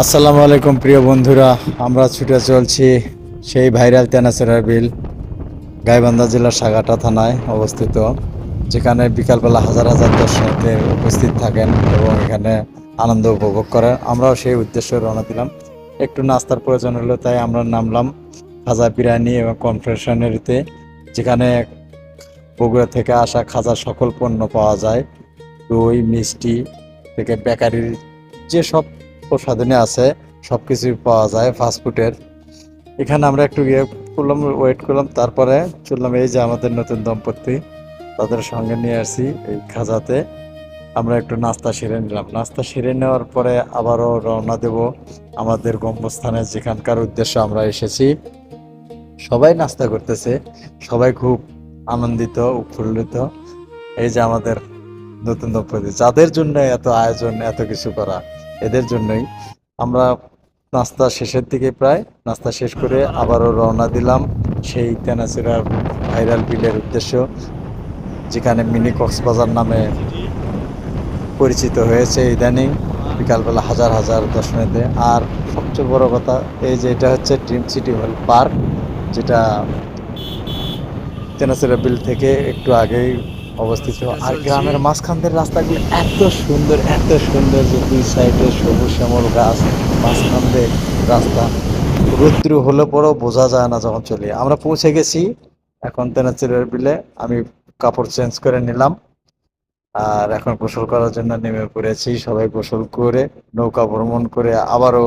আসসালামু আলাইকুম প্রিয় বন্ধুরা, আমরা ছুটে চলছি সেই ভাইরাল তেনাচেরার বিল, গাইবান্ধা জেলার সাগাটা থানায় অবস্থিত, যেখানে বিকালবেলা হাজার হাজার দর্শনার্থী উপস্থিত থাকেন এবং এখানে আনন্দ উপভোগ করেন। আমরাও সেই উদ্দেশ্যে রওনা দিলাম। একটু নাস্তার প্রয়োজন হলো, তাই আমরা নামলাম খাজা বিরিয়ানি এবং কনফেকশনারিতে, যেখানে বগুড়া থেকে আসা খাজার সকল পণ্য পাওয়া যায়। দই, মিষ্টি থেকে বেকারির যেসব প্রসাধনী আছে সব কিছুই পাওয়া যায় ফাস্টফুডের। এখানে আমরা একটু করলাম, ওয়েট করলাম, তারপরে চললাম। এই যে আমাদের নতুন দম্পতি, তাদের সঙ্গে নিয়ে আসি এই খাজাতে। আমরা একটু নাস্তা সেরে নিলাম। নাস্তা সেরে নেওয়ার পরে আবারও রওনা দেব আমাদের গন্তব্যস্থানে, যেখানকার উদ্দেশ্যে আমরা এসেছি। সবাই নাস্তা করতেছে, সবাই খুব আনন্দিত উৎফুল্লিত। এই যে আমাদের নতুন দম্পতি, যাদের জন্য এত আয়োজন, এত কিছু করা, এদের জন্যই। আমরা নাস্তা শেষের দিকে, প্রায় নাস্তা শেষ করে আবারও রওনা দিলাম সেই তেনাচেরার ভাইরাল বিলের উদ্দেশ্য, যেখানে মিনি কক্সবাজার নামে পরিচিত হয়েছে ইদানিং। বিকালবেলা হাজার হাজার দর্শনার্থী। আর সবচেয়ে বড় কথা, এই যে এটা হচ্ছে ড্রিম সিটি হল পার্ক, যেটা তেনাচেরা বিল থেকে একটু আগেই অবস্থিত। আর গ্রামের মাঝখান দিয়ে রাস্তাগুলো এত সুন্দর, এত সুন্দর যে দুই সাইডে সবুজ শ্যামল গাছ, মাঝখান দিয়ে রাস্তা। রৌদ্র হলে পরেও বোঝা যায় না যখন চলি। আমরা পৌঁছে গেছি এখন তেনাচেরার বিলে। আমি কাপড় চেঞ্জ করে নিলাম আর এখন গোসল করার জন্য নেমে পড়েছি। সবাই গোসল করে নৌকা ভ্রমণ করে আবারও